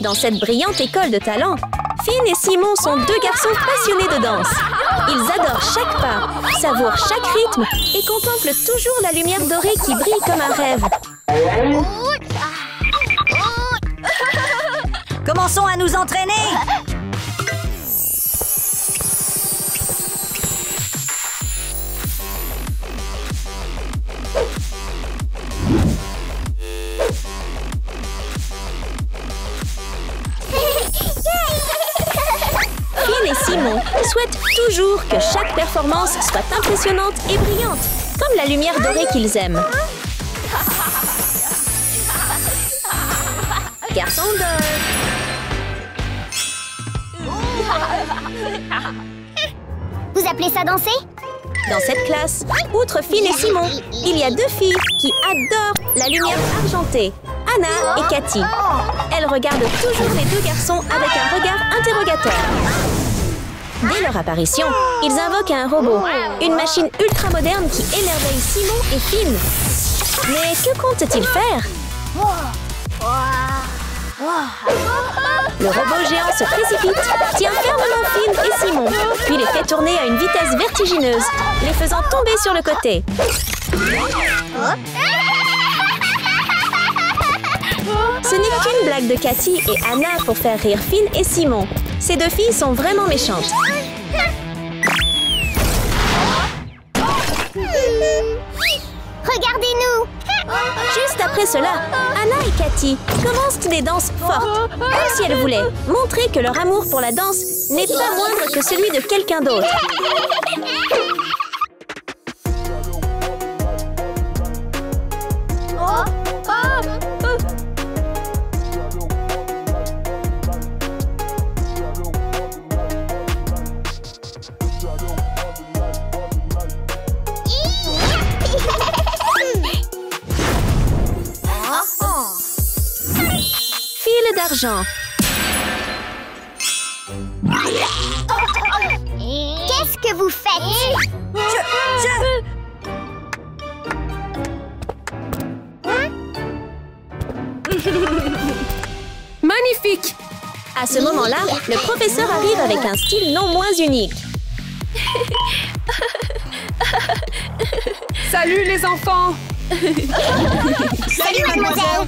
Dans cette brillante école de talent, Finn et Simon sont deux garçons passionnés de danse. Ils adorent chaque pas, savourent chaque rythme et contemplent toujours la lumière dorée qui brille comme un rêve. Commençons à nous entraîner! Finn et Simon souhaitent toujours que chaque performance soit impressionnante et brillante, comme la lumière dorée qu'ils aiment. Garçon d'or. Vous appelez ça danser? Dans cette classe, outre Finn et Simon, il y a deux filles qui adorent la lumière argentée, Anna et Cathy. Elles regardent toujours les deux garçons avec un regard interrogateur. Dès leur apparition, ils invoquent un robot, une machine ultra moderne qui émerveille Simon et Finn. Mais que comptent-ils faire? Le robot géant se précipite, tient fermement Finn et Simon, puis les fait tourner à une vitesse vertigineuse, les faisant tomber sur le côté. Ce n'est qu'une blague de Cathy et Anna pour faire rire Finn et Simon. Ces deux filles sont vraiment méchantes. Regardez-nous! Juste après cela, Anna et Cathy commencent des danses fortes, comme si elles voulaient montrer que leur amour pour la danse n'est pas moindre que celui de quelqu'un d'autre. Fil d'argent. Qu'est-ce que vous faites? Magnifique! À ce moment-là, le professeur arrive avec un style non moins unique. Salut les enfants! Salut, mademoiselle!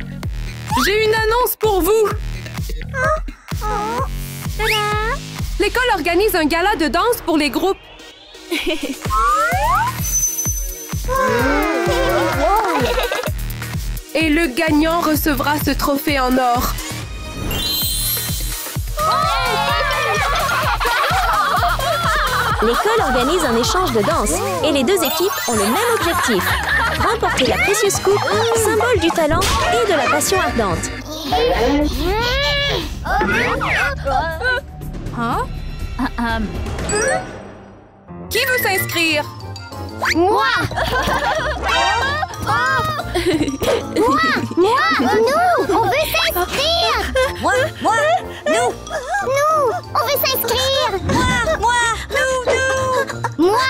J'ai une annonce pour vous! L'école organise un gala de danse pour les groupes. Et le gagnant recevra ce trophée en or. L'école organise un échange de danse et les deux équipes ont le même objectif. Remporter la précieuse coupe, symbole du talent et de la passion ardente. Qui veut s'inscrire? Moi! Moi! Nous! On veut s'inscrire! Moi, nous, Nous! On veut s'inscrire! moi, nous, moi,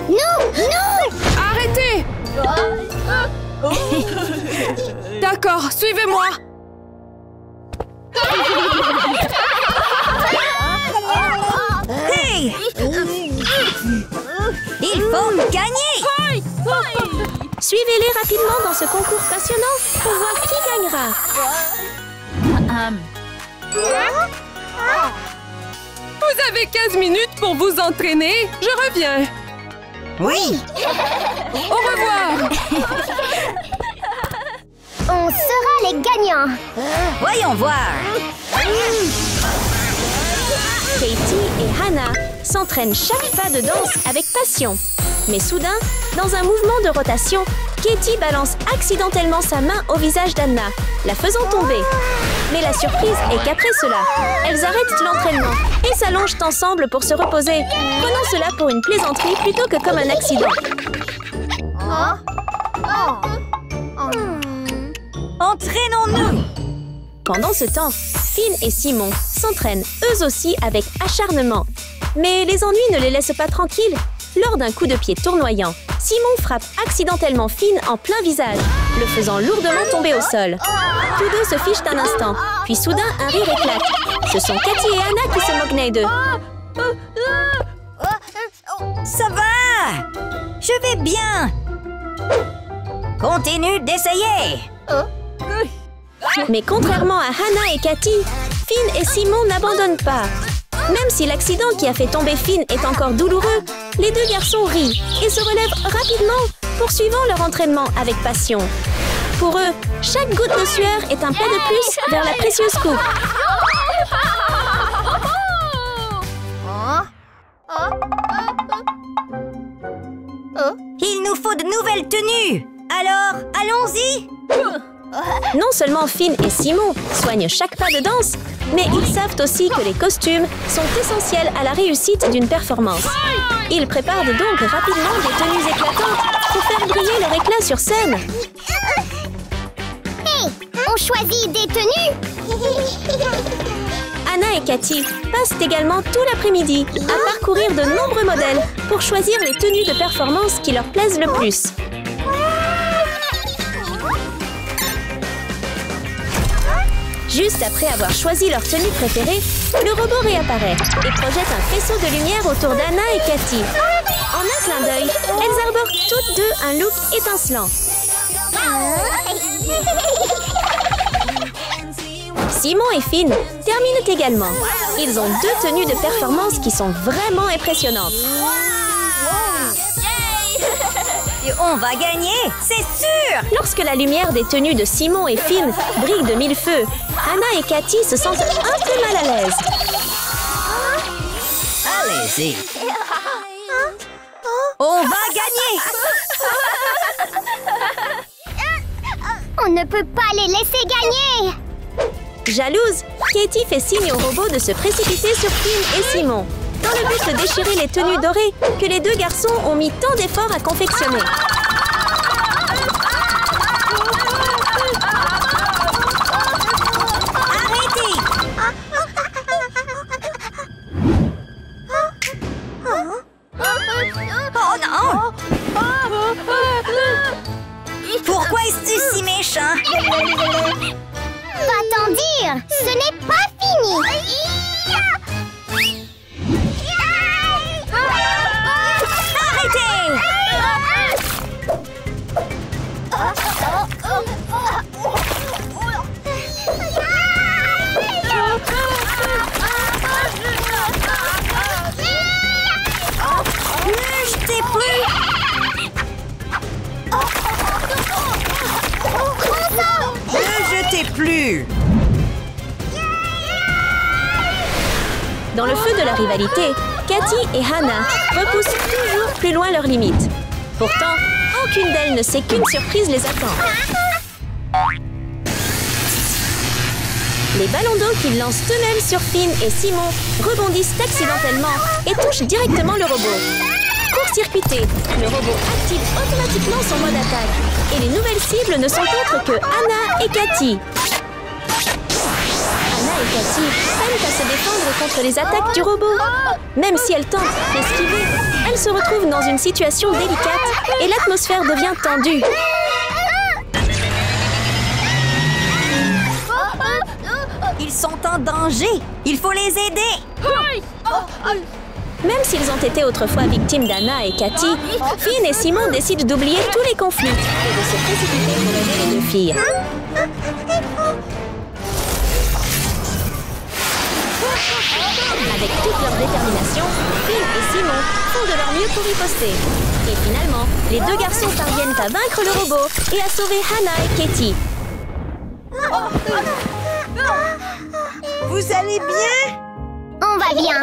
Nous! Arrêtez! D'accord, suivez-moi. Hey! Il faut gagner! Suivez-les rapidement dans ce concours passionnant pour voir qui gagnera. Vous avez 15 minutes pour vous entraîner. Je reviens. Oui! Au revoir. On sera les gagnants! Voyons voir! Katie et Hannah s'entraînent chaque pas de danse avec passion. Mais soudain, dans un mouvement de rotation, Katie balance accidentellement sa main au visage d'Anna, la faisant tomber. Mais la surprise est qu'après cela, elles arrêtent l'entraînement et s'allongent ensemble pour se reposer, prenant cela pour une plaisanterie plutôt que comme un accident. Entraînons-nous! Pendant ce temps, Finn et Simon s'entraînent eux aussi avec acharnement. Mais les ennuis ne les laissent pas tranquilles. Lors d'un coup de pied tournoyant, Simon frappe accidentellement Finn en plein visage. le faisant lourdement tomber au sol. Tous deux se fichent un instant, puis soudain un rire éclate. Ce sont Cathy et Anna qui se moquent d'eux. Ça va! Je vais bien! Continue d'essayer! Mais contrairement à Hannah et Cathy, Finn et Simon n'abandonnent pas. Même si l'accident qui a fait tomber Finn est encore douloureux, les deux garçons rient et se relèvent rapidement, poursuivant leur entraînement avec passion. Pour eux, chaque goutte de sueur est un pas de plus vers la précieuse coupe. Il nous faut de nouvelles tenues! Alors, allons-y! Non seulement Finn et Simon soignent chaque pas de danse, mais ils savent aussi que les costumes sont essentiels à la réussite d'une performance. Ils préparent donc rapidement des tenues éclatantes pour faire briller leur éclat sur scène. Hey, on choisit des tenues. Anna et Cathy passent également tout l'après-midi à parcourir de nombreux modèles pour choisir les tenues de performance qui leur plaisent le plus. Juste après avoir choisi leur tenue préférée, le robot réapparaît et projette un faisceau de lumière autour d'Anna et Cathy. En un clin d'œil, elles arborent toutes deux un look étincelant. Simon et Finn terminent également. Ils ont deux tenues de performance qui sont vraiment impressionnantes. Et on va gagner, c'est sûr! Lorsque la lumière des tenues de Simon et Finn brille de mille feux, Anna et Cathy se sentent un peu mal à l'aise. Allez-y! On va gagner! On ne peut pas les laisser gagner. Jalouse, Katie fait signe au robot de se précipiter sur Finn et Simon, dans le but de déchirer les tenues dorées que les deux garçons ont mis tant d'efforts à confectionner. Arrêtez! Oh non! Pourquoi es-tu si méchant? Va-t'en dire, ce n'est pas fini. Arrêtez! Ne jetez plus! Ne jetez plus! Dans le feu de la rivalité, Cathy et Hannah repoussent toujours plus loin leurs limites. Pourtant, aucune d'elles ne sait qu'une surprise les attend. Les ballons d'eau qu'ils lancent eux-mêmes sur Finn et Simon rebondissent accidentellement et touchent directement le robot. Court-circuité, le robot active automatiquement son mode attaque et les nouvelles cibles ne sont autres que Anna et Cathy. Anna et Cathy peinent à se défendre contre les attaques du robot. Même si elles tentent d'esquiver, elles se retrouvent dans une situation délicate et l'atmosphère devient tendue. Ils sont en danger! Il faut les aider! Même s'ils ont été autrefois victimes d'Anna et Cathy, Finn et Simon décident d'oublier tous les conflits et de se précipiter pour aider les deux filles. Avec toute leur détermination, Finn et Simon font de leur mieux pour riposter. Et finalement, les deux garçons parviennent à vaincre le robot et à sauver Hannah et Cathy. Vous allez bien? On va bien.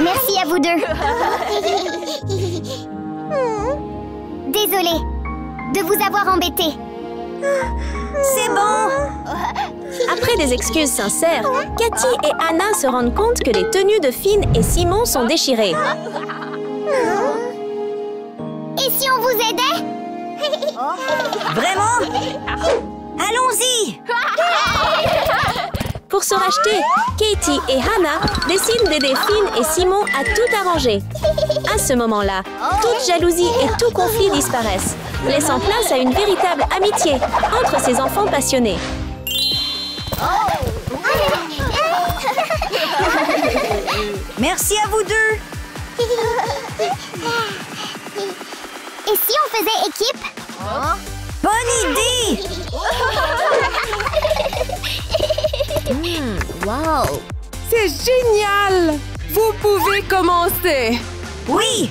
Merci à vous deux. Désolée de vous avoir embêté. C'est bon! Après des excuses sincères, Cathy et Anna se rendent compte que les tenues de Finn et Simon sont déchirées. Et si on vous aidait? Vraiment? Allons-y! Pour se racheter, Katie et Hannah décident d'aider Finn et Simon à tout arranger. À ce moment-là, toute jalousie et tout conflit disparaissent. laissant place à une véritable amitié entre ces enfants passionnés. Merci à vous deux. Et si on faisait équipe? Bonne idée! Wow! C'est génial! Vous pouvez commencer! Oui!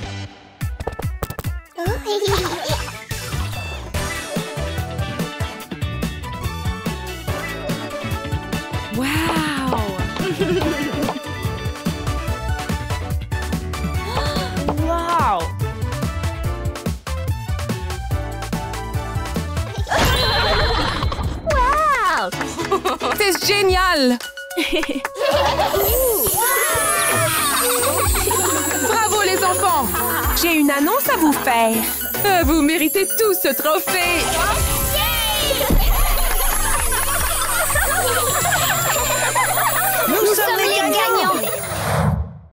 Wow! Wow! Wow! C'est génial! Bravo les enfants! J'ai une annonce à vous faire. Vous méritez tous ce trophée!